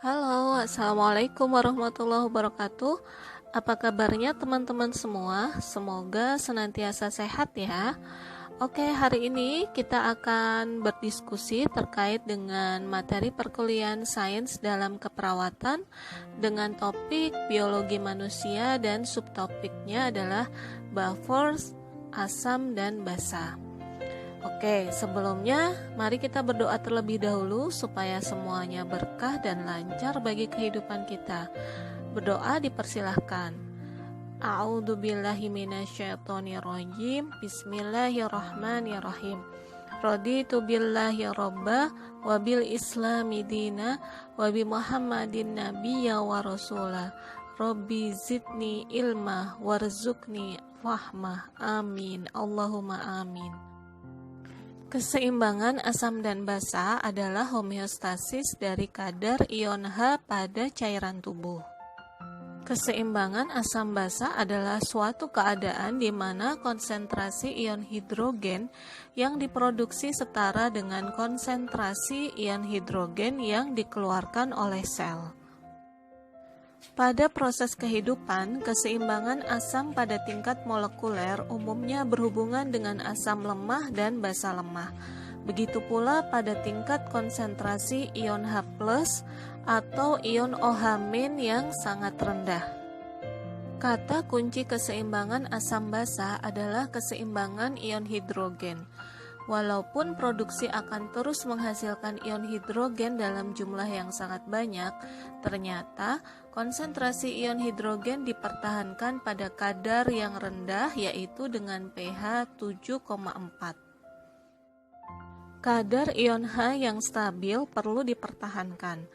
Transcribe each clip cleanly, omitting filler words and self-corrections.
Halo, Assalamualaikum warahmatullahi wabarakatuh. Apa kabarnya teman-teman semua? Semoga senantiasa sehat ya. Oke, hari ini kita akan berdiskusi terkait dengan materi perkuliahan sains dalam keperawatan dengan topik biologi manusia dan subtopiknya adalah buffers, asam, dan basa. Oke, sebelumnya mari kita berdoa terlebih dahulu supaya semuanya berkah dan lancar bagi kehidupan kita. Berdoa dipersilahkan. A'udzubillahi minasyaitonirrajim. Bismillahirrahmanirrahim. Raditu billahi robba wa bil islami dina wa bi Muhammadin nabiyya wa rasula. Rabbi zidni ilma warzuqni fahmah. Amin. Allahumma amin. Keseimbangan asam dan basa adalah homeostasis dari kadar ion H pada cairan tubuh. Keseimbangan asam basa adalah suatu keadaan di mana konsentrasi ion hidrogen yang diproduksi setara dengan konsentrasi ion hidrogen yang dikeluarkan oleh sel. Pada proses kehidupan, keseimbangan asam pada tingkat molekuler umumnya berhubungan dengan asam lemah dan basa lemah. Begitu pula pada tingkat konsentrasi ion H+ atau ion OH- yang sangat rendah. Kata kunci keseimbangan asam basa adalah keseimbangan ion hidrogen. Walaupun produksi akan terus menghasilkan ion hidrogen dalam jumlah yang sangat banyak, ternyata konsentrasi ion hidrogen dipertahankan pada kadar yang rendah, yaitu dengan pH 7,4. Kadar ion H yang stabil perlu dipertahankan,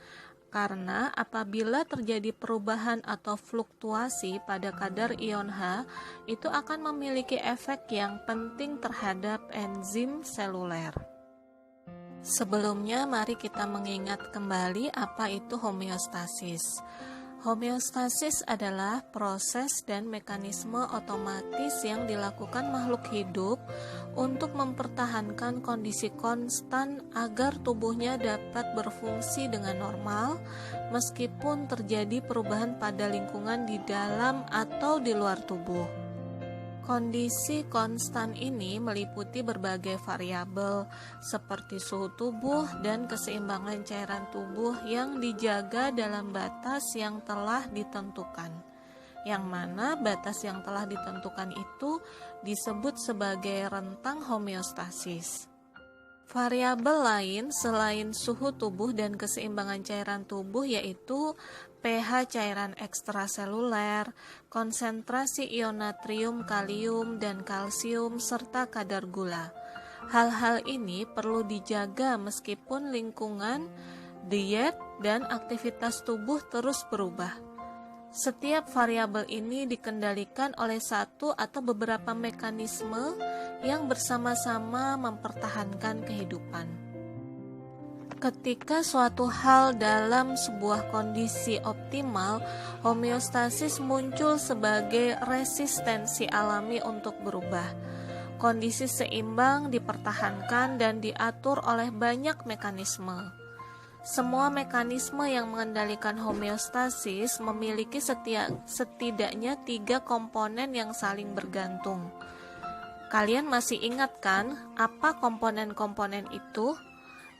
karena apabila terjadi perubahan atau fluktuasi pada kadar ion H, itu akan memiliki efek yang penting terhadap enzim seluler. Sebelumnya, mari kita mengingat kembali apa itu homeostasis. Homeostasis adalah proses dan mekanisme otomatis yang dilakukan makhluk hidup untuk mempertahankan kondisi konstan agar tubuhnya dapat berfungsi dengan normal meskipun terjadi perubahan pada lingkungan di dalam atau di luar tubuh. Kondisi konstan ini meliputi berbagai variabel seperti suhu tubuh dan keseimbangan cairan tubuh yang dijaga dalam batas yang telah ditentukan. Yang mana batas yang telah ditentukan itu disebut sebagai rentang homeostasis. Variabel lain selain suhu tubuh dan keseimbangan cairan tubuh yaitu pH cairan ekstraseluler, konsentrasi ion natrium, kalium, dan kalsium, serta kadar gula. Hal-hal ini perlu dijaga meskipun lingkungan, diet, dan aktivitas tubuh terus berubah. Setiap variabel ini dikendalikan oleh satu atau beberapa mekanisme yang bersama-sama mempertahankan kehidupan. Ketika suatu hal dalam sebuah kondisi optimal, homeostasis muncul sebagai resistensi alami untuk berubah. Kondisi seimbang dipertahankan dan diatur oleh banyak mekanisme. Semua mekanisme yang mengendalikan homeostasis memiliki setidaknya 3 komponen yang saling bergantung. Kalian masih ingat kan apa komponen-komponen itu?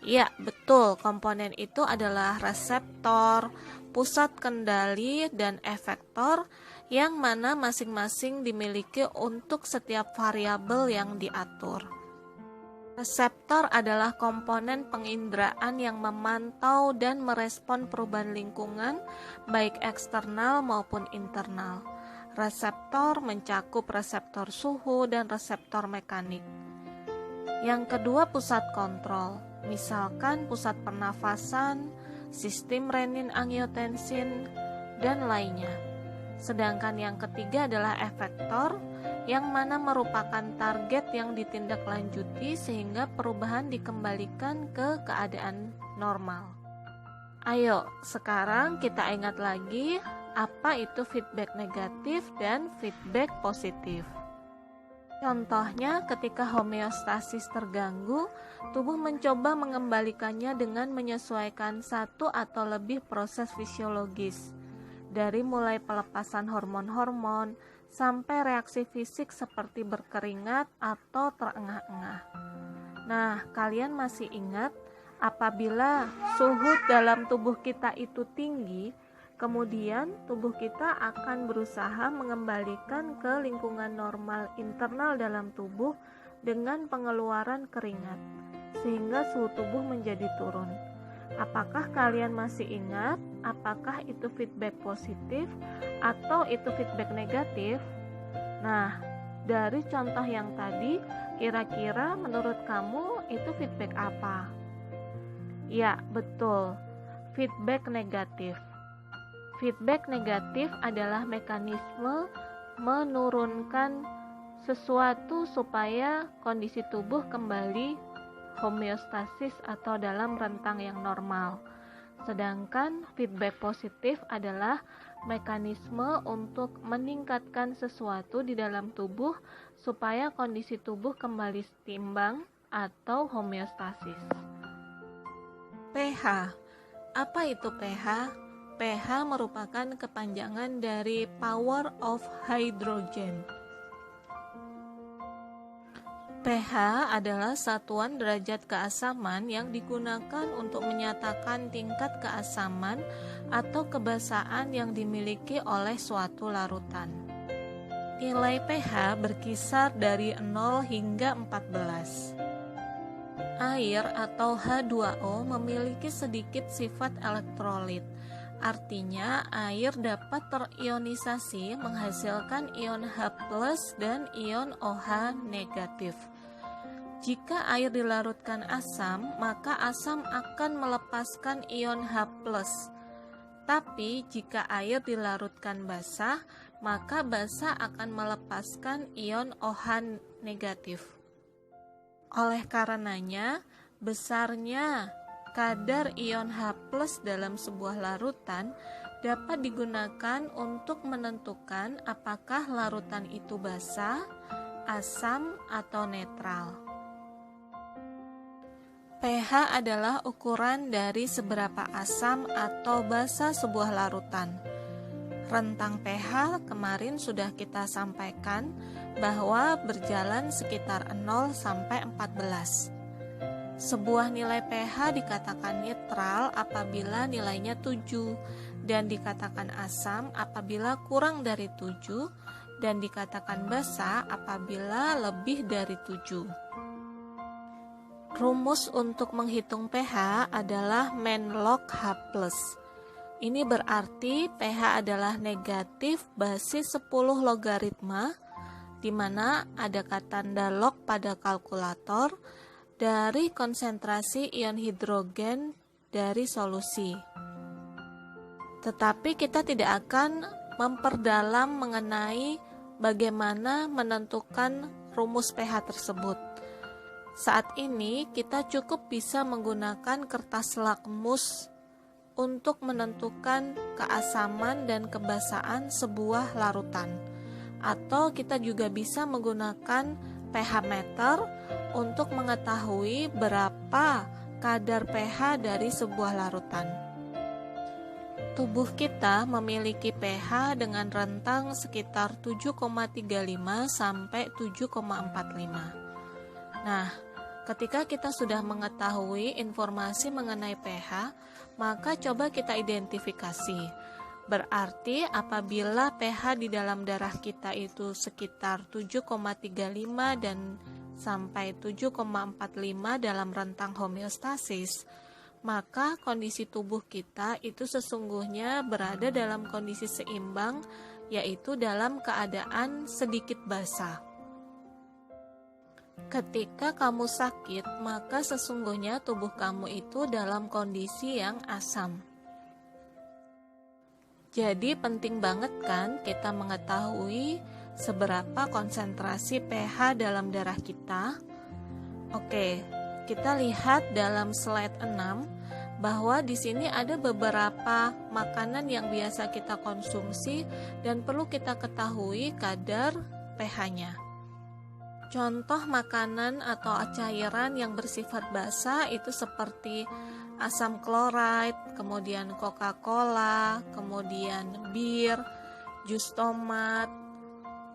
Ya, betul, komponen itu adalah reseptor, pusat kendali, dan efektor yang mana masing-masing dimiliki untuk setiap variabel yang diatur. Reseptor adalah komponen penginderaan yang memantau dan merespon perubahan lingkungan, baik eksternal maupun internal. Reseptor mencakup reseptor suhu dan reseptor mekanik. Yang kedua, pusat kontrol. Misalkan pusat pernafasan, sistem renin-angiotensin, dan lainnya. Sedangkan yang ketiga adalah efektor, yang mana merupakan target yang ditindaklanjuti sehingga perubahan dikembalikan ke keadaan normal. Ayo, sekarang kita ingat lagi apa itu feedback negatif dan feedback positif. Contohnya, ketika homeostasis terganggu, tubuh mencoba mengembalikannya dengan menyesuaikan satu atau lebih proses fisiologis, dari mulai pelepasan hormon-hormon sampai reaksi fisik seperti berkeringat atau terengah-engah. Nah, kalian masih ingat apabila suhu dalam tubuh kita itu tinggi, kemudian tubuh kita akan berusaha mengembalikan ke lingkungan normal internal dalam tubuh dengan pengeluaran keringat, sehingga suhu tubuh menjadi turun. Apakah kalian masih ingat apakah itu feedback positif atau itu feedback negatif? Nah, dari contoh yang tadi, kira-kira menurut kamu itu feedback apa? Ya, betul, feedback negatif. Feedback negatif adalah mekanisme menurunkan sesuatu supaya kondisi tubuh kembali homeostasis atau dalam rentang yang normal. Sedangkan feedback positif adalah mekanisme untuk meningkatkan sesuatu di dalam tubuh supaya kondisi tubuh kembali seimbang atau homeostasis. pH. Apa itu pH? pH merupakan kepanjangan dari power of hydrogen. pH adalah satuan derajat keasaman yang digunakan untuk menyatakan tingkat keasaman atau kebasaan yang dimiliki oleh suatu larutan. Nilai pH berkisar dari 0 hingga 14. Air atau H2O memiliki sedikit sifat elektrolit. Artinya, air dapat terionisasi menghasilkan ion H+ dan ion OH negatif. Jika air dilarutkan asam, maka asam akan melepaskan ion H+. Tapi jika air dilarutkan basah, maka basah akan melepaskan ion OH negatif. Oleh karenanya, besarnya kadar ion H+ dalam sebuah larutan dapat digunakan untuk menentukan apakah larutan itu basah, asam, atau netral. pH adalah ukuran dari seberapa asam atau basah sebuah larutan. Rentang pH kemarin sudah kita sampaikan bahwa berjalan sekitar 0 sampai 14. Sebuah nilai pH dikatakan netral apabila nilainya 7 dan dikatakan asam apabila kurang dari 7 dan dikatakan basah apabila lebih dari 7. Rumus untuk menghitung pH adalah men-log H+. Ini berarti pH adalah negatif basis 10 logaritma, di mana ada tanda log pada kalkulator, dari konsentrasi ion hidrogen dari solusi. Tetapi kita tidak akan memperdalam mengenai bagaimana menentukan rumus pH tersebut. Saat ini kita cukup bisa menggunakan kertas lakmus untuk menentukan keasaman dan kebasaan sebuah larutan. Atau kita juga bisa menggunakan pH meter untuk mengetahui berapa kadar pH dari sebuah larutan. Tubuh kita memiliki pH dengan rentang sekitar 7,35 sampai 7,45. Nah, ketika kita sudah mengetahui informasi mengenai pH, maka coba kita identifikasi. Berarti apabila pH di dalam darah kita itu sekitar 7,35 dan sampai 7,45 dalam rentang homeostasis, maka kondisi tubuh kita itu sesungguhnya berada dalam kondisi seimbang, yaitu dalam keadaan sedikit basah. Ketika kamu sakit, maka sesungguhnya tubuh kamu itu dalam kondisi yang asam. Jadi penting banget kan kita mengetahui seberapa konsentrasi pH dalam darah kita. Oke, kita lihat dalam slide 6 bahwa di sini ada beberapa makanan yang biasa kita konsumsi dan perlu kita ketahui kadar pH-nya. Contoh makanan atau cairan yang bersifat basa itu seperti asam chloride, kemudian Coca-Cola, kemudian bir, jus tomat,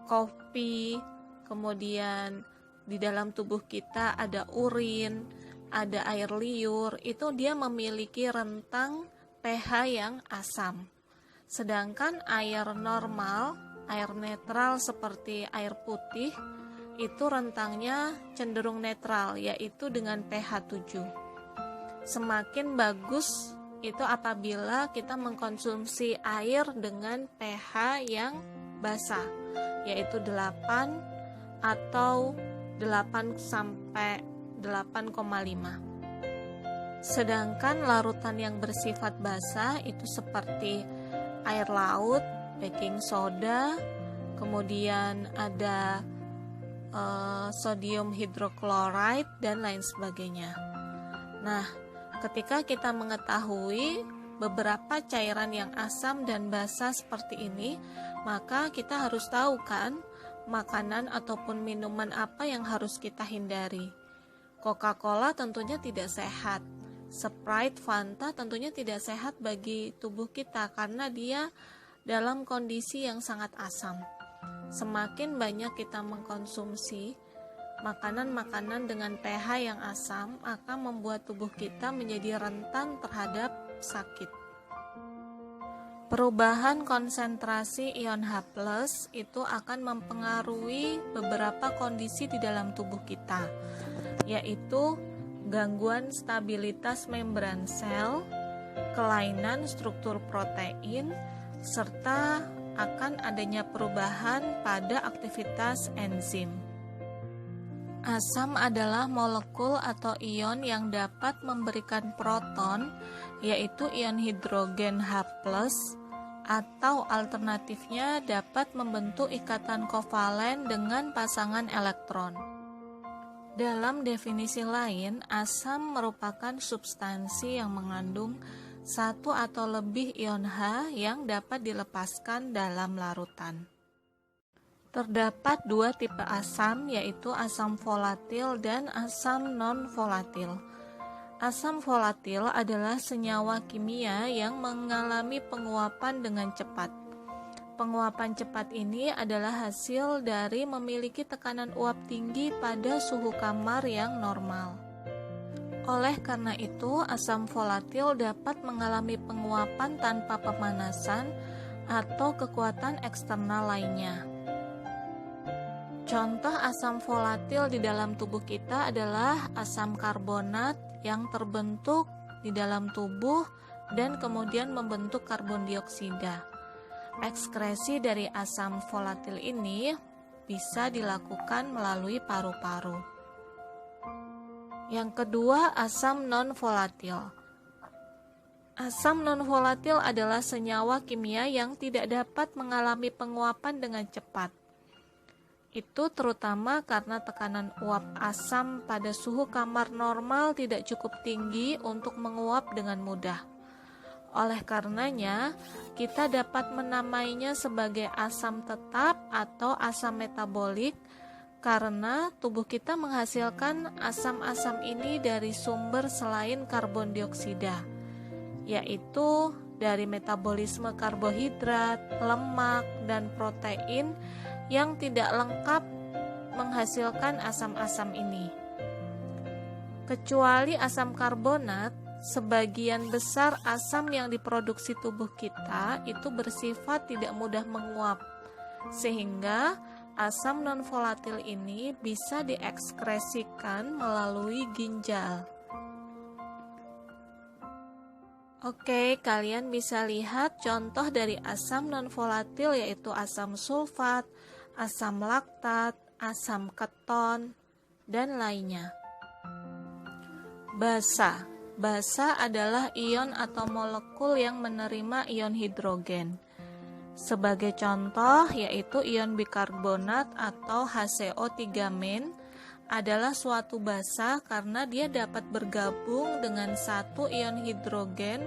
kopi, kemudian di dalam tubuh kita ada urin, ada air liur, itu dia memiliki rentang pH yang asam. Sedangkan air normal, air netral seperti air putih, itu rentangnya cenderung netral, yaitu dengan pH 7. Semakin bagus itu apabila kita mengkonsumsi air dengan pH yang basah, yaitu 8 atau 8 sampai 8,5. Sedangkan larutan yang bersifat basah itu seperti air laut, baking soda, kemudian ada sodium hidrochloride dan lain sebagainya. Nah, ketika kita mengetahui beberapa cairan yang asam dan basa seperti ini, maka kita harus tahu kan makanan ataupun minuman apa yang harus kita hindari. Coca-Cola tentunya tidak sehat. Sprite, Fanta tentunya tidak sehat bagi tubuh kita karena dia dalam kondisi yang sangat asam. Semakin banyak kita mengkonsumsi makanan-makanan dengan pH yang asam akan membuat tubuh kita menjadi rentan terhadap sakit. Perubahan konsentrasi ion H+ itu akan mempengaruhi beberapa kondisi di dalam tubuh kita, yaitu gangguan stabilitas membran sel, kelainan struktur protein, serta akan adanya perubahan pada aktivitas enzim. Asam adalah molekul atau ion yang dapat memberikan proton, yaitu ion hidrogen H+, atau alternatifnya dapat membentuk ikatan kovalen dengan pasangan elektron. Dalam definisi lain, asam merupakan substansi yang mengandung satu atau lebih ion H yang dapat dilepaskan dalam larutan. Terdapat dua tipe asam, yaitu asam volatil dan asam non-volatil. Asam volatil adalah senyawa kimia yang mengalami penguapan dengan cepat. Penguapan cepat ini adalah hasil dari memiliki tekanan uap tinggi pada suhu kamar yang normal. Oleh karena itu, asam volatil dapat mengalami penguapan tanpa pemanasan atau kekuatan eksternal lainnya. Contoh asam volatil di dalam tubuh kita adalah asam karbonat yang terbentuk di dalam tubuh dan kemudian membentuk karbon dioksida. Ekskresi dari asam volatil ini bisa dilakukan melalui paru-paru. Yang kedua, asam non-volatil. Asam non-volatil adalah senyawa kimia yang tidak dapat mengalami penguapan dengan cepat. Itu terutama karena tekanan uap asam pada suhu kamar normal tidak cukup tinggi untuk menguap dengan mudah. Oleh karenanya, kita dapat menamainya sebagai asam tetap atau asam metabolik karena tubuh kita menghasilkan asam-asam ini dari sumber selain karbon dioksida, yaitu dari metabolisme karbohidrat, lemak, dan protein yang tidak lengkap menghasilkan asam-asam ini. Kecuali asam karbonat, sebagian besar asam yang diproduksi tubuh kita itu bersifat tidak mudah menguap, sehingga asam non-volatil ini bisa diekskresikan melalui ginjal. Oke, kalian bisa lihat contoh dari asam non-volatil yaitu asam sulfat, asam laktat, asam keton, dan lainnya. Basa. Basa adalah ion atau molekul yang menerima ion hidrogen. Sebagai contoh, yaitu ion bikarbonat atau HCO3- adalah suatu basa karena dia dapat bergabung dengan satu ion hidrogen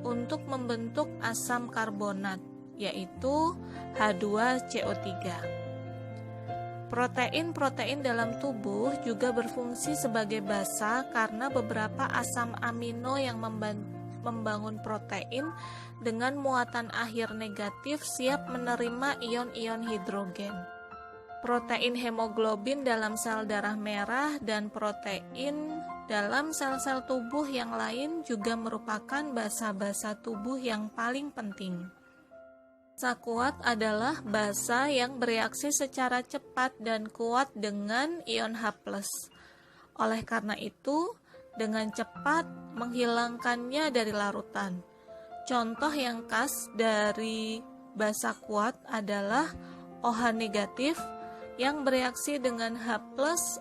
untuk membentuk asam karbonat, yaitu H2CO3. Protein-protein dalam tubuh juga berfungsi sebagai basa karena beberapa asam amino yang membangun protein dengan muatan akhir negatif siap menerima ion-ion hidrogen. Protein hemoglobin dalam sel darah merah dan protein dalam sel-sel tubuh yang lain juga merupakan basa-basa tubuh yang paling penting. Basa kuat adalah basa yang bereaksi secara cepat dan kuat dengan ion H+. Oleh karena itu, dengan cepat menghilangkannya dari larutan. Contoh yang khas dari basa kuat adalah OH negatif yang bereaksi dengan H+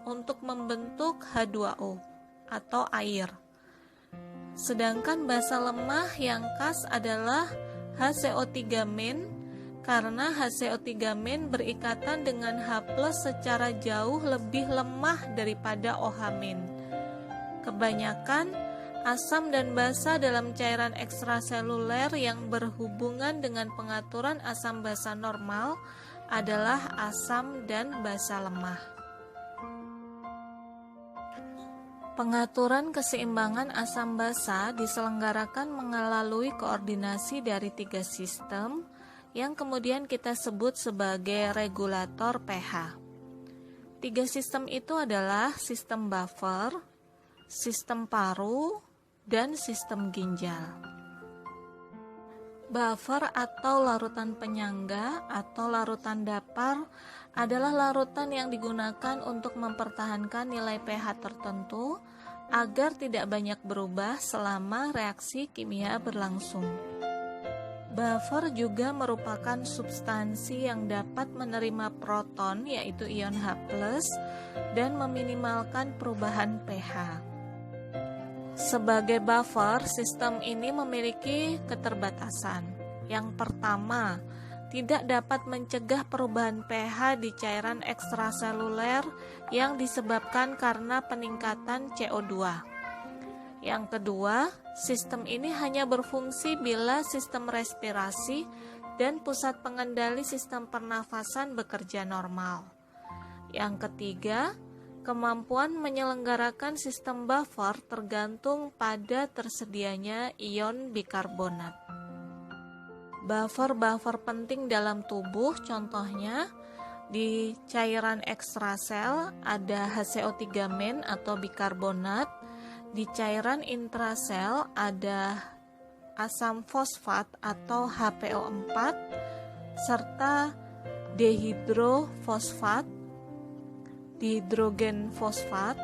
untuk membentuk H2O atau air. Sedangkan basa lemah yang khas adalah HCO3- karena HCO3- berikatan dengan H+ secara jauh lebih lemah daripada OH-. Kebanyakan asam dan basa dalam cairan ekstraseluler yang berhubungan dengan pengaturan asam basa normal adalah asam dan basa lemah. Pengaturan keseimbangan asam basa diselenggarakan melalui koordinasi dari 3 sistem yang kemudian kita sebut sebagai regulator pH. 3 sistem itu adalah sistem buffer, sistem paru, dan sistem ginjal. Buffer atau larutan penyangga atau larutan dapar adalah larutan yang digunakan untuk mempertahankan nilai pH tertentu agar tidak banyak berubah selama reaksi kimia berlangsung. Buffer juga merupakan substansi yang dapat menerima proton yaitu ion H+, dan meminimalkan perubahan pH. Sebagai buffer, sistem ini memiliki keterbatasan. Yang pertama, tidak dapat mencegah perubahan pH di cairan ekstraseluler yang disebabkan karena peningkatan CO2. Yang kedua, sistem ini hanya berfungsi bila sistem respirasi dan pusat pengendali sistem pernafasan bekerja normal. Yang ketiga, kemampuan menyelenggarakan sistem buffer tergantung pada tersedianya ion bikarbonat. Buffer-buffer penting dalam tubuh, contohnya di cairan ekstrasel ada HCO3- atau bikarbonat, di cairan intrasel ada asam fosfat atau HPO4, serta dihidrofosfat, dihidrogen fosfat,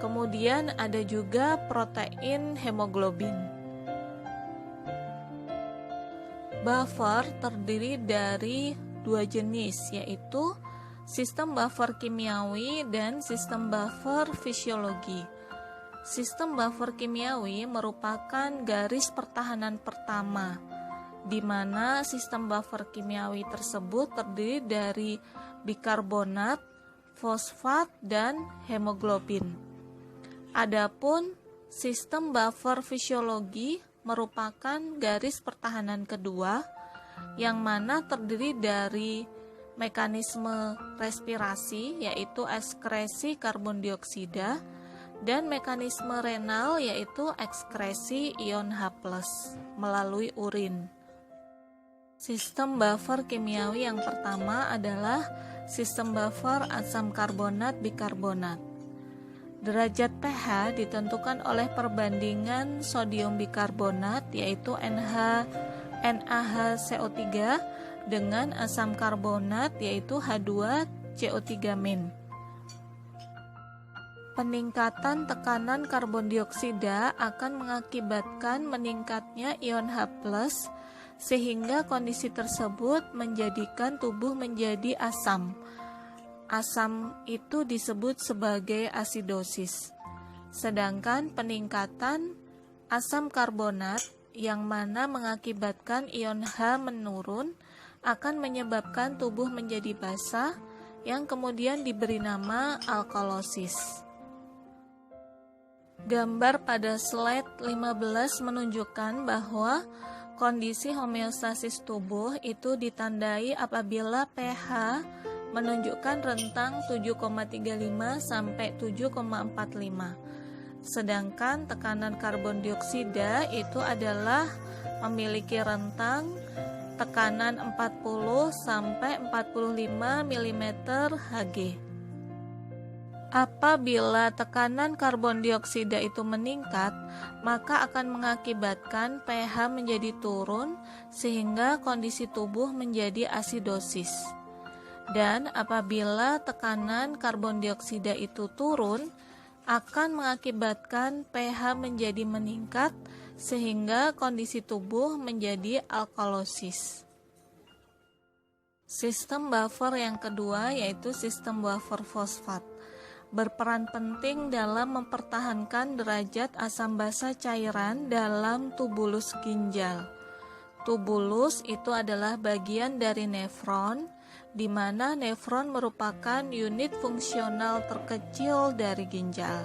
kemudian ada juga protein hemoglobin. Buffer terdiri dari 2 jenis, yaitu sistem buffer kimiawi dan sistem buffer fisiologi. Sistem buffer kimiawi merupakan garis pertahanan pertama, di mana sistem buffer kimiawi tersebut terdiri dari bikarbonat, fosfat, dan hemoglobin. Adapun sistem buffer fisiologi merupakan garis pertahanan kedua yang mana terdiri dari mekanisme respirasi yaitu ekskresi karbon dioksida dan mekanisme renal yaitu ekskresi ion H+ melalui urin. Sistem buffer kimiawi yang pertama adalah sistem buffer asam karbonat bikarbonat. Derajat pH ditentukan oleh perbandingan sodium bikarbonat yaitu NaHCO3 dengan asam karbonat yaitu H2CO3-. Peningkatan tekanan karbon dioksida akan mengakibatkan meningkatnya ion H+, sehingga kondisi tersebut menjadikan tubuh menjadi asam. Asam itu disebut sebagai asidosis. Sedangkan peningkatan asam karbonat yang mana mengakibatkan ion H menurun akan menyebabkan tubuh menjadi basa yang kemudian diberi nama alkalosis. Gambar pada slide 15 menunjukkan bahwa kondisi homeostasis tubuh itu ditandai apabila pH menunjukkan rentang 7,35 sampai 7,45. Sedangkan tekanan karbon dioksida itu adalah memiliki rentang tekanan 40 sampai 45 mm Hg. Apabila tekanan karbon dioksida itu meningkat, maka akan mengakibatkan pH menjadi turun sehingga kondisi tubuh menjadi asidosis. Dan apabila tekanan karbon dioksida itu turun, akan mengakibatkan pH menjadi meningkat sehingga kondisi tubuh menjadi alkalosis. Sistem buffer yang kedua yaitu sistem buffer fosfat. Berperan penting dalam mempertahankan derajat asam basa cairan dalam tubulus ginjal. Tubulus itu adalah bagian dari nefron, di mana nefron merupakan unit fungsional terkecil dari ginjal.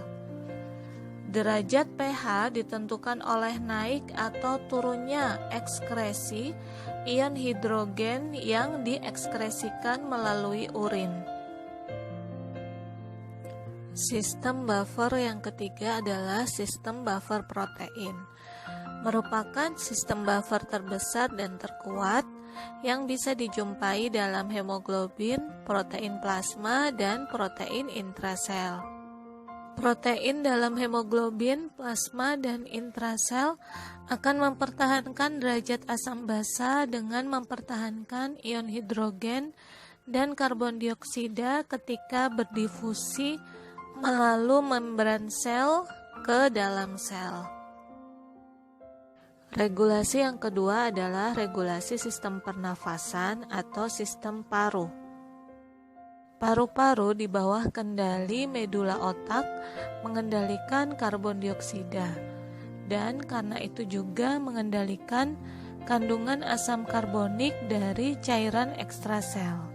Derajat pH ditentukan oleh naik atau turunnya ekskresi ion hidrogen yang diekskresikan melalui urin. Sistem buffer yang ketiga adalah sistem buffer protein. Merupakan sistem buffer terbesar dan terkuat yang bisa dijumpai dalam hemoglobin, protein plasma, dan protein intrasel. Protein dalam hemoglobin, plasma, dan intrasel akan mempertahankan derajat asam basa dengan mempertahankan ion hidrogen dan karbon dioksida ketika berdifusi melalui membran sel ke dalam sel. Regulasi yang kedua adalah regulasi sistem pernafasan atau sistem paru. Paru-paru di bawah kendali medula otak mengendalikan karbon dioksida dan karena itu juga mengendalikan kandungan asam karbonik dari cairan ekstrasel.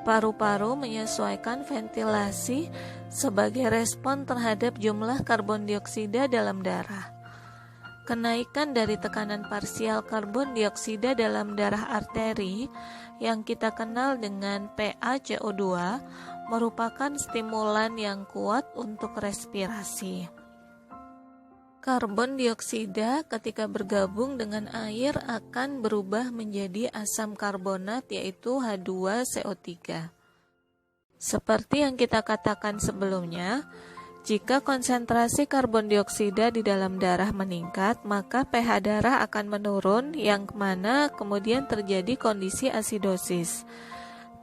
Paru-paru menyesuaikan ventilasi sebagai respon terhadap jumlah karbon dioksida dalam darah. Kenaikan dari tekanan parsial karbon dioksida dalam darah arteri yang kita kenal dengan PaCO2 merupakan stimulan yang kuat untuk respirasi. Karbon dioksida ketika bergabung dengan air akan berubah menjadi asam karbonat yaitu H2CO3. Seperti yang kita katakan sebelumnya, jika konsentrasi karbon dioksida di dalam darah meningkat, maka pH darah akan menurun yang mana kemudian terjadi kondisi asidosis.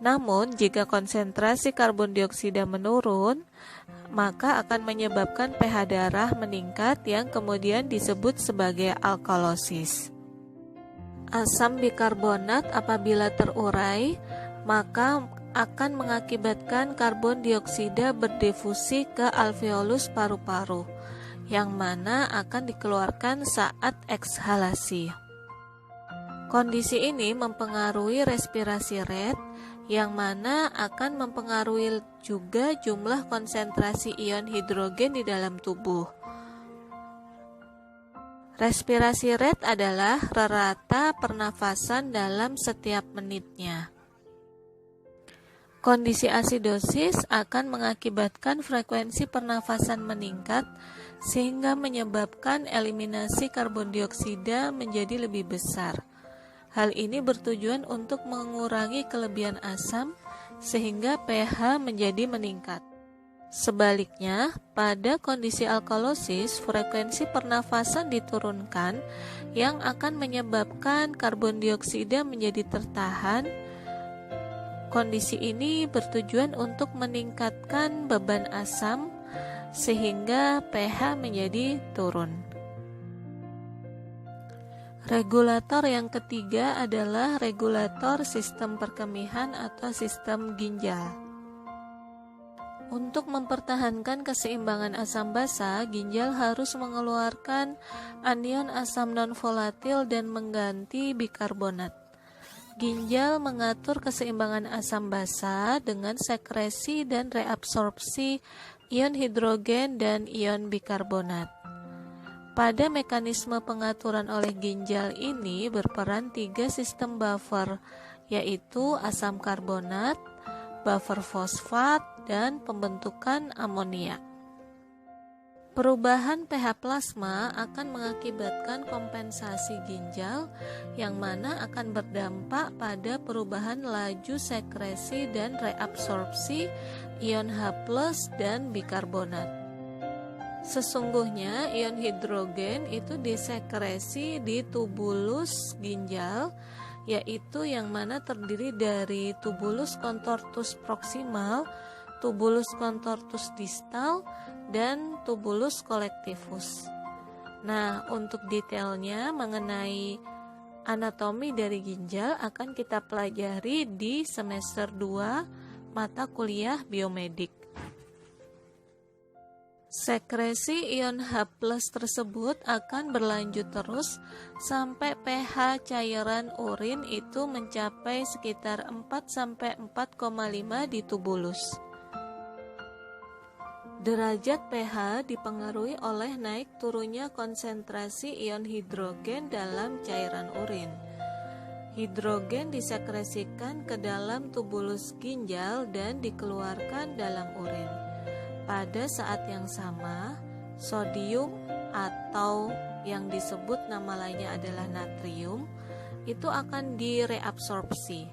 Namun, jika konsentrasi karbon dioksida menurun, maka akan menyebabkan pH darah meningkat yang kemudian disebut sebagai alkalosis. Asam bikarbonat apabila terurai, maka akan mengakibatkan karbon dioksida berdifusi ke alveolus paru-paru, yang mana akan dikeluarkan saat ekshalasi. Kondisi ini mempengaruhi respirasi rate, yang mana akan mempengaruhi juga jumlah konsentrasi ion hidrogen di dalam tubuh. Respirasi rate adalah rata pernafasan dalam setiap menitnya. Kondisi asidosis akan mengakibatkan frekuensi pernafasan meningkat sehingga menyebabkan eliminasi karbon dioksida menjadi lebih besar. Hal ini bertujuan untuk mengurangi kelebihan asam sehingga pH menjadi meningkat. Sebaliknya, pada kondisi alkalosis, frekuensi pernafasan diturunkan yang akan menyebabkan karbon dioksida menjadi tertahan. Kondisi ini bertujuan untuk meningkatkan beban asam sehingga pH menjadi turun. Regulator yang ketiga adalah regulator sistem perkemihan atau sistem ginjal. Untuk mempertahankan keseimbangan asam basa, ginjal harus mengeluarkan anion asam non-volatil dan mengganti bikarbonat. Ginjal mengatur keseimbangan asam basa dengan sekresi dan reabsorpsi ion hidrogen dan ion bikarbonat. Pada mekanisme pengaturan oleh ginjal ini berperan 3 sistem buffer, yaitu asam karbonat, buffer fosfat, dan pembentukan amonia. Perubahan pH plasma akan mengakibatkan kompensasi ginjal yang mana akan berdampak pada perubahan laju sekresi dan reabsorpsi ion H+ dan bikarbonat. Sesungguhnya ion hidrogen itu disekresi di tubulus ginjal, yaitu yang mana terdiri dari tubulus contortus proximal, tubulus contortus distal, dan tubulus collectivus. Nah, untuk detailnya mengenai anatomi dari ginjal akan kita pelajari di semester 2 mata kuliah biomedik. Sekresi ion H+ tersebut akan berlanjut terus sampai pH cairan urin itu mencapai sekitar 4-4,5 di tubulus. Derajat pH dipengaruhi oleh naik turunnya konsentrasi ion hidrogen dalam cairan urin. Hidrogen disekresikan ke dalam tubulus ginjal dan dikeluarkan dalam urin. Pada saat yang sama, sodium atau yang disebut nama lainnya adalah natrium itu akan direabsorpsi.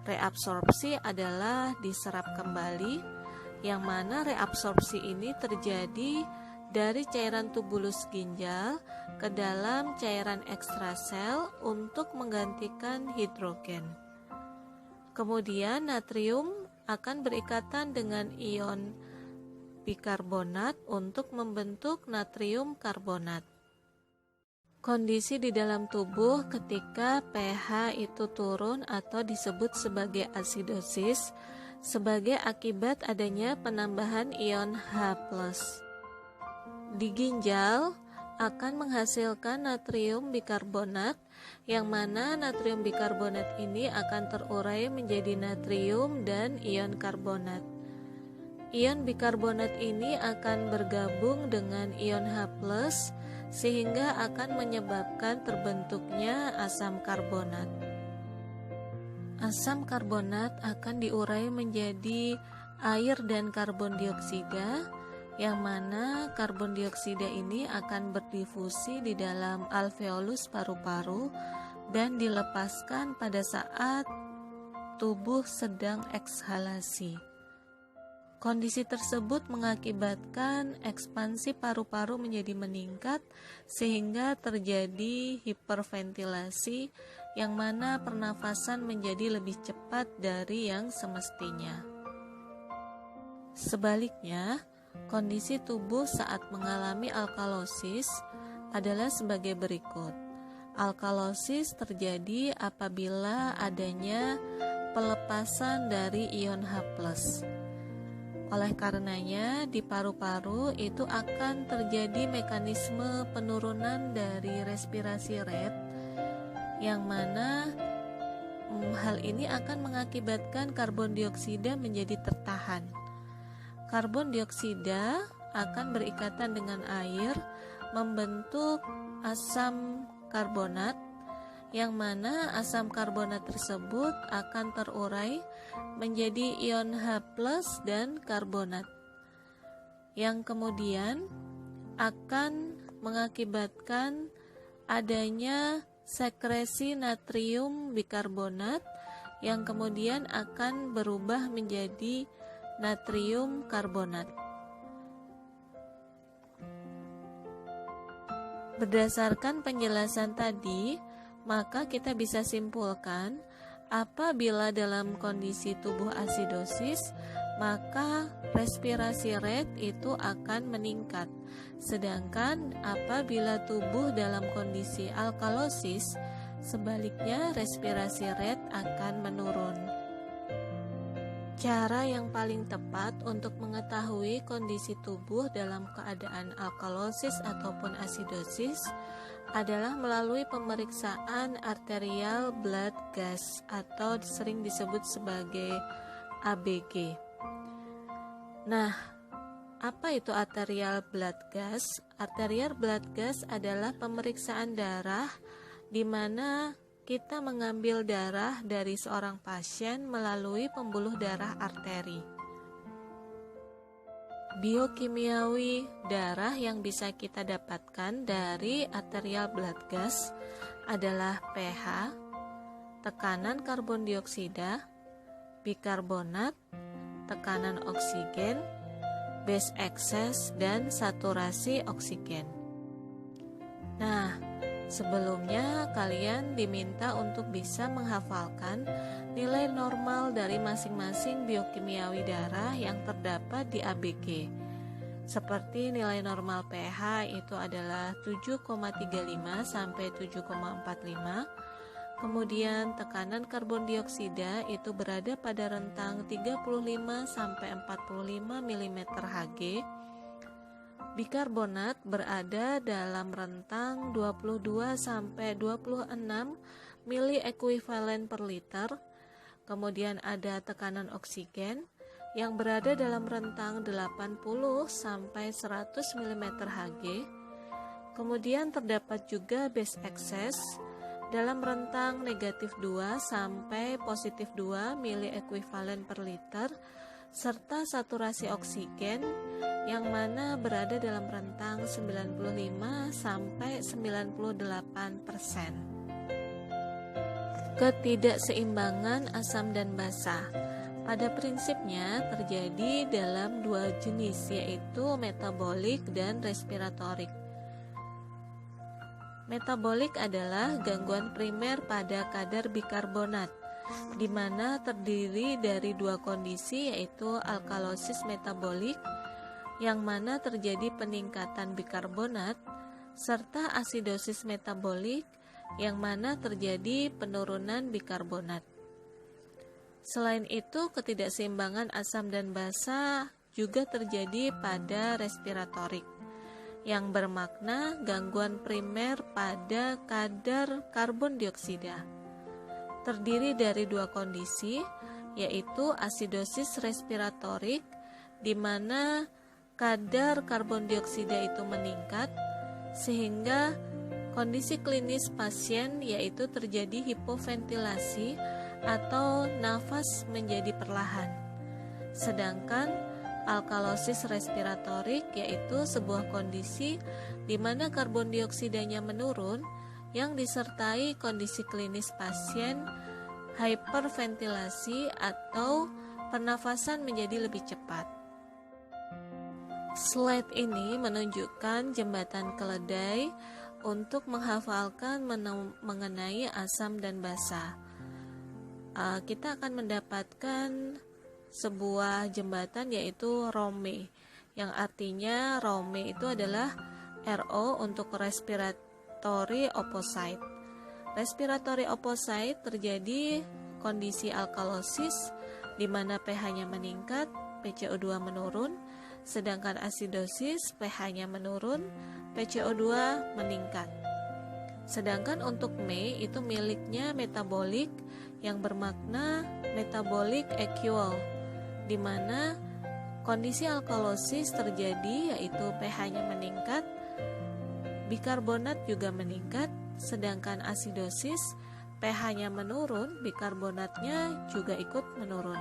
Reabsorpsi adalah diserap kembali, yang mana reabsorpsi ini terjadi dari cairan tubulus ginjal ke dalam cairan ekstrasel untuk menggantikan hidrogen. Kemudian natrium akan berikatan dengan ion bikarbonat untuk membentuk natrium karbonat. Kondisi di dalam tubuh ketika pH itu turun atau disebut sebagai asidosis sebagai akibat adanya penambahan ion H+. Di ginjal akan menghasilkan natrium bikarbonat, yang mana natrium bikarbonat ini akan terurai menjadi natrium dan ion karbonat. Ion bikarbonat ini akan bergabung dengan ion H+, sehingga akan menyebabkan terbentuknya asam karbonat. Asam karbonat akan diurai menjadi air dan karbon dioksida, yang mana karbon dioksida ini akan berdifusi di dalam alveolus paru-paru dan dilepaskan pada saat tubuh sedang ekshalasi. Kondisi tersebut mengakibatkan ekspansi paru-paru menjadi meningkat sehingga terjadi hiperventilasi, yang mana pernafasan menjadi lebih cepat dari yang semestinya. Sebaliknya, kondisi tubuh saat mengalami alkalosis adalah sebagai berikut. Alkalosis terjadi apabila adanya pelepasan dari ion H+. Oleh karenanya, di paru-paru itu akan terjadi mekanisme penurunan dari respirasi rate, yang mana hal ini akan mengakibatkan karbon dioksida menjadi tertahan. Karbon dioksida akan berikatan dengan air membentuk asam karbonat, yang mana asam karbonat tersebut akan terurai menjadi ion H+ dan karbonat, yang kemudian akan mengakibatkan adanya sekresi natrium bikarbonat, yang kemudian akan berubah menjadi natrium karbonat. Berdasarkan penjelasan tadi, maka kita bisa simpulkan apabila dalam kondisi tubuh asidosis, maka respirasi rate itu akan meningkat. Sedangkan apabila tubuh dalam kondisi alkalosis, sebaliknya respirasi rate akan menurun. Cara yang paling tepat untuk mengetahui kondisi tubuh dalam keadaan alkalosis ataupun asidosis adalah melalui pemeriksaan arterial blood gas atau sering disebut sebagai ABG. Nah, apa itu arterial blood gas? Arterial blood gas adalah pemeriksaan darah di mana kita mengambil darah dari seorang pasien melalui pembuluh darah arteri. Biokimiawi darah yang bisa kita dapatkan dari arterial blood gas adalah pH, tekanan karbon dioksida, bikarbonat, tekanan oksigen, base excess, dan saturasi oksigen. Nah, sebelumnya kalian diminta untuk bisa menghafalkan nilai normal dari masing-masing biokimiawi darah yang terdapat di ABG. Seperti nilai normal pH itu adalah 7,35 sampai 7,45. Kemudian tekanan karbon dioksida itu berada pada rentang 35 sampai 45 mm Hg. Bikarbonat berada dalam rentang 22 sampai 26 mili ekuivalen per liter. Kemudian ada tekanan oksigen yang berada dalam rentang 80 sampai 100 mm Hg. Kemudian terdapat juga base excess dalam rentang negatif 2 sampai positif 2 mili ekuivalen per liter, serta saturasi oksigen yang mana berada dalam rentang 95 sampai 98%. Ketidakseimbangan asam dan basa pada prinsipnya terjadi dalam dua jenis, yaitu metabolik dan respiratorik. Metabolik adalah gangguan primer pada kadar bikarbonat, di mana terdiri dari dua kondisi, yaitu alkalosis metabolik, yang mana terjadi peningkatan bikarbonat, serta asidosis metabolik, yang mana terjadi penurunan bikarbonat. Selain itu, ketidakseimbangan asam dan basa juga terjadi pada respiratorik, yang bermakna gangguan primer pada kadar karbon dioksida. Terdiri dari dua kondisi, yaitu asidosis respiratorik, di mana kadar karbon dioksida itu meningkat, sehingga kondisi klinis pasien yaitu terjadi hipoventilasi atau nafas menjadi perlahan. Sedangkan alkalosis respiratorik yaitu sebuah kondisi di mana karbon dioksidanya menurun yang disertai kondisi klinis pasien hyperventilasi atau pernafasan menjadi lebih cepat. Slide ini menunjukkan jembatan keledai untuk menghafalkan mengenai asam dan basa. Kita akan mendapatkan sebuah jembatan yaitu ROME, yang artinya ROME itu adalah RO untuk respiratory opposite. Respiratory opposite terjadi kondisi alkalosis di mana pH-nya meningkat, PCO2 menurun, sedangkan asidosis pH-nya menurun, PCO2 meningkat. Sedangkan untuk ME itu miliknya metabolik yang bermakna metabolic equal, di mana kondisi alkalosis terjadi yaitu pH-nya meningkat, bikarbonat juga meningkat, sedangkan asidosis pH-nya menurun, bikarbonatnya juga ikut menurun.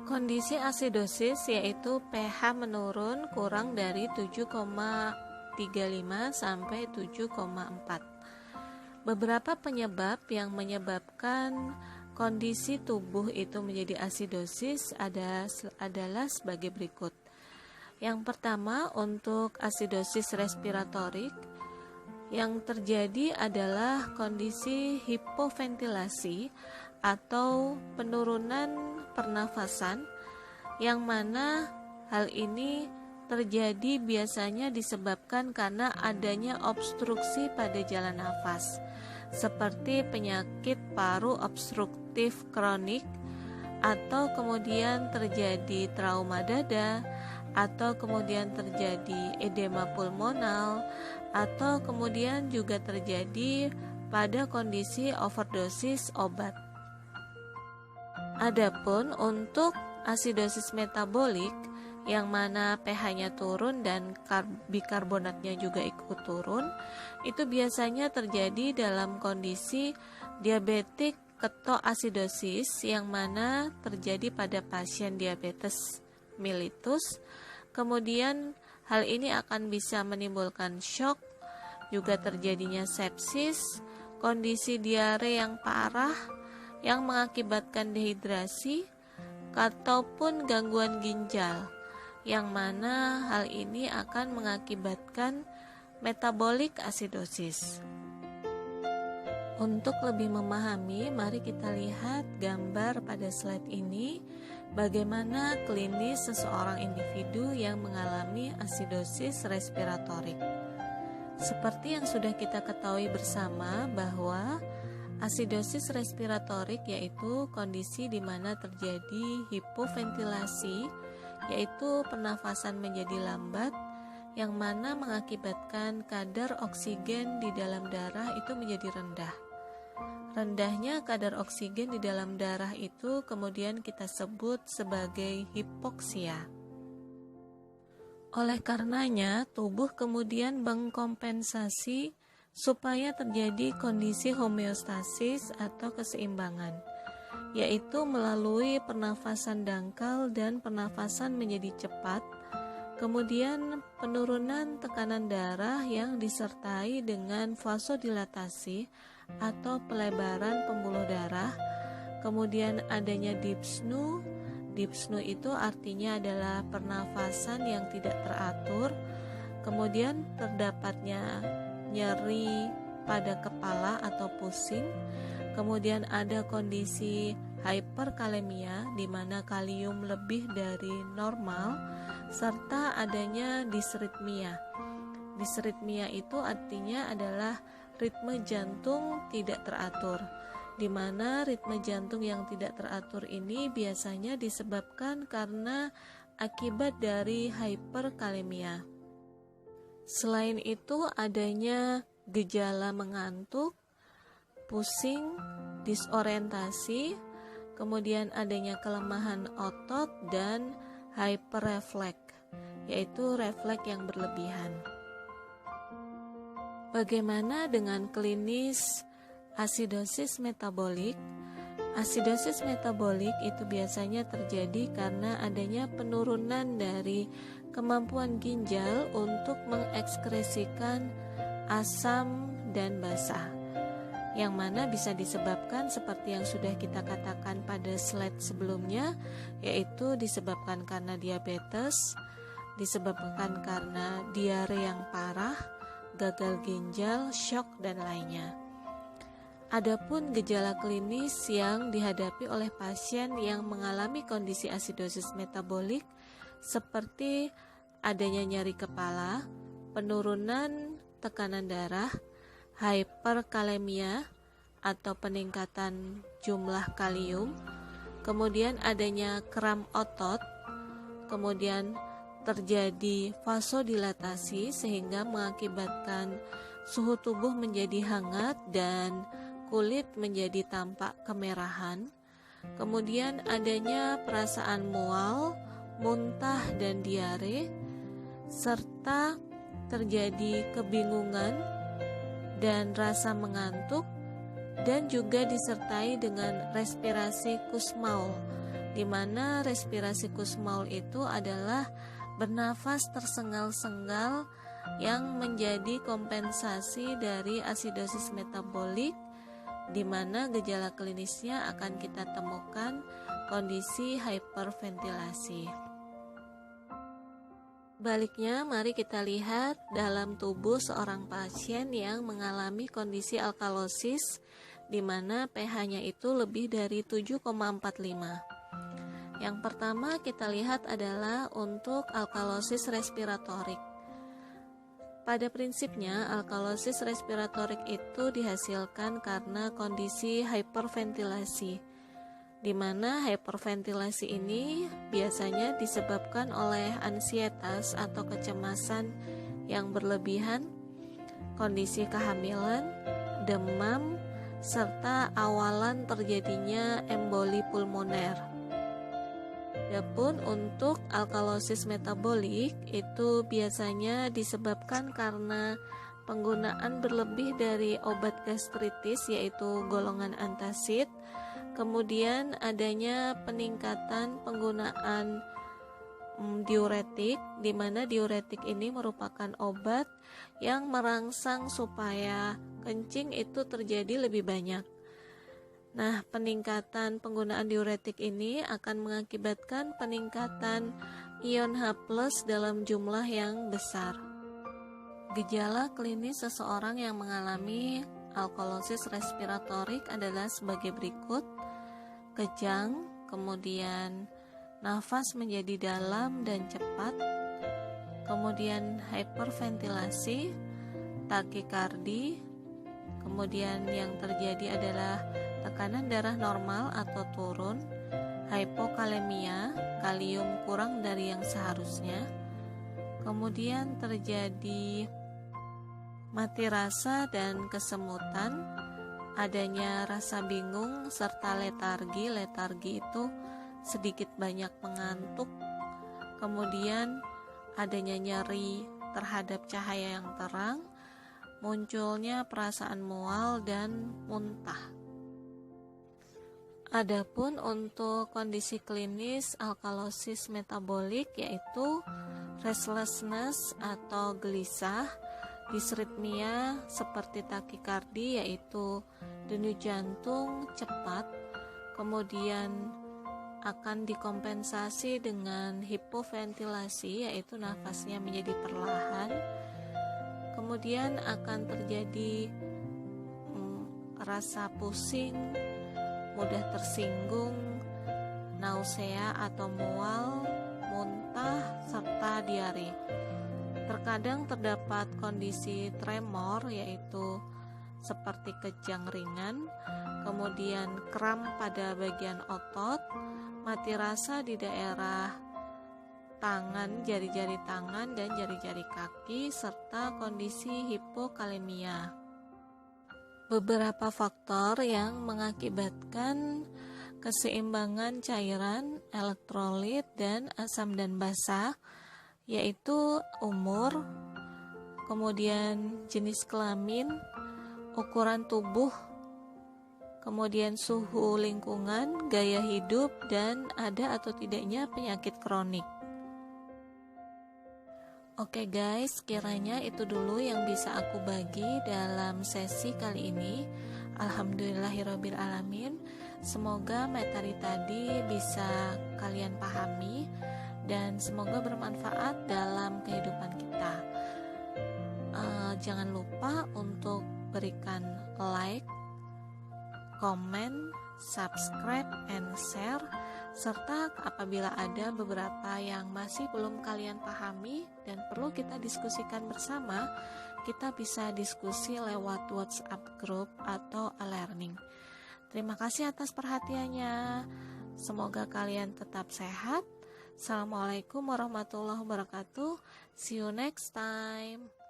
Kondisi asidosis yaitu pH menurun kurang dari 7,35 sampai 7,4. Beberapa penyebab yang menyebabkan kondisi tubuh itu menjadi asidosis adalah sebagai berikut. Yang pertama, untuk asidosis respiratorik, yang terjadi adalah kondisi hipoventilasi atau penurunan pernafasan, yang mana hal ini terjadi biasanya disebabkan karena adanya obstruksi pada jalan nafas, seperti penyakit paru obstruktif kronik, atau kemudian terjadi trauma dada, atau kemudian terjadi edema pulmonal, atau kemudian juga terjadi pada kondisi overdosis obat. Adapun untuk asidosis metabolik yang mana pH-nya turun dan bikarbonatnya juga ikut turun, itu biasanya terjadi dalam kondisi diabetik ketoasidosis yang mana terjadi pada pasien diabetes mellitus. Kemudian hal ini akan bisa menimbulkan shock, juga terjadinya sepsis, kondisi diare yang parah yang mengakibatkan dehidrasi, ataupun gangguan ginjal, yang mana hal ini akan mengakibatkan metabolic acidosis. Untuk lebih memahami, mari kita lihat gambar pada slide ini bagaimana klinis seseorang individu yang mengalami asidosis respiratorik. Seperti yang sudah kita ketahui bersama bahwa asidosis respiratorik yaitu kondisi di mana terjadi hipoventilasi, yaitu pernafasan menjadi lambat yang mana mengakibatkan kadar oksigen di dalam darah itu menjadi rendah. Rendahnya kadar oksigen di dalam darah itu kemudian kita sebut sebagai hipoksia. Oleh karenanya, tubuh kemudian mengkompensasi supaya terjadi kondisi homeostasis atau keseimbangan, yaitu melalui pernafasan dangkal dan pernafasan menjadi cepat, kemudian penurunan tekanan darah yang disertai dengan vasodilatasi atau pelebaran pembuluh darah, kemudian adanya dyspnea. Dyspnea itu artinya adalah pernafasan yang tidak teratur, kemudian terdapatnya nyeri pada kepala atau pusing, kemudian ada kondisi hyperkalemia di mana kalium lebih dari normal, serta adanya disritmia. Disritmia itu artinya adalah ritme jantung tidak teratur, di mana ritme jantung yang tidak teratur ini biasanya disebabkan karena akibat dari hyperkalemia. Selain itu adanya gejala mengantuk, pusing, disorientasi, kemudian adanya kelemahan otot dan hyperrefleks, yaitu refleks yang berlebihan. Bagaimana dengan klinis asidosis metabolik? Asidosis metabolik itu biasanya terjadi karena adanya penurunan dari kemampuan ginjal untuk mengekskresikan asam dan basa, yang mana bisa disebabkan seperti yang sudah kita katakan pada slide sebelumnya, yaitu disebabkan karena diabetes, disebabkan karena diare yang parah, gagal ginjal, shock, dan lainnya. Adapun gejala klinis yang dihadapi oleh pasien yang mengalami kondisi asidosis metabolik seperti adanya nyeri kepala, penurunan tekanan darah, hyperkalemia atau peningkatan jumlah kalium, kemudian adanya kram otot, kemudian terjadi vasodilatasi sehingga mengakibatkan suhu tubuh menjadi hangat dan kulit menjadi tampak kemerahan. Kemudian adanya perasaan mual, muntah dan diare, serta terjadi kebingungan dan rasa mengantuk, dan juga disertai dengan respirasi kusmaul, di mana respirasi kusmaul itu adalah bernafas tersengal-sengal yang menjadi kompensasi dari asidosis metabolik, di mana gejala klinisnya akan kita temukan kondisi hyperventilasi. Baliknya, mari kita lihat dalam tubuh seorang pasien yang mengalami kondisi alkalosis, di mana pH-nya itu lebih dari 7,45. Yang pertama kita lihat adalah untuk alkalosis respiratorik. Pada prinsipnya, alkalosis respiratorik itu dihasilkan karena kondisi hyperventilasi, di mana hyperventilasi ini biasanya disebabkan oleh ansietas atau kecemasan yang berlebihan, kondisi kehamilan, demam, serta awalan terjadinya emboli pulmoner. Adapun untuk alkalosis metabolik itu biasanya disebabkan karena penggunaan berlebih dari obat gastritis yaitu golongan antacid, kemudian adanya peningkatan penggunaan diuretik, di mana diuretik ini merupakan obat yang merangsang supaya kencing itu terjadi lebih banyak. Nah, peningkatan penggunaan diuretik ini akan mengakibatkan peningkatan ion H+ dalam jumlah yang besar. Gejala klinis seseorang yang mengalami alkalosis respiratorik adalah sebagai berikut: kejang, kemudian nafas menjadi dalam dan cepat, kemudian hyperventilasi, takikardi, kemudian yang terjadi adalah tekanan darah normal atau turun, hipokalemia, kalium kurang dari yang seharusnya, kemudian terjadi mati rasa dan kesemutan, adanya rasa bingung serta letargi. Letargi itu sedikit banyak mengantuk, kemudian adanya nyeri terhadap cahaya yang terang, munculnya perasaan mual dan muntah. Adapun untuk kondisi klinis alkalosis metabolik yaitu restlessness atau gelisah, disritmia seperti takikardi yaitu denyut jantung cepat, kemudian akan dikompensasi dengan hipoventilasi yaitu nafasnya menjadi perlahan, kemudian akan terjadi rasa pusing, mudah tersinggung, nausea atau mual, muntah, serta diare. Terkadang terdapat kondisi tremor yaitu seperti kejang ringan, kemudian kram pada bagian otot, mati rasa di daerah tangan, jari-jari tangan dan jari-jari kaki, serta kondisi hipokalemia. Beberapa faktor yang mengakibatkan keseimbangan cairan, elektrolit, dan asam dan basa yaitu umur, kemudian jenis kelamin, ukuran tubuh, kemudian suhu lingkungan, gaya hidup, dan ada atau tidaknya penyakit kronik. Oke guys, kiranya itu dulu yang bisa aku bagi dalam sesi kali ini. Alhamdulillahirabbil alamin. Semoga materi tadi bisa kalian pahami dan semoga bermanfaat dalam kehidupan kita. Jangan lupa untuk berikan like, komen, subscribe, and share. Serta apabila ada beberapa yang masih belum kalian pahami dan perlu kita diskusikan bersama, kita bisa diskusi lewat WhatsApp group atau e-learning. Terima kasih atas perhatiannya. Semoga kalian tetap sehat. Assalamualaikum warahmatullahi wabarakatuh. See you next time.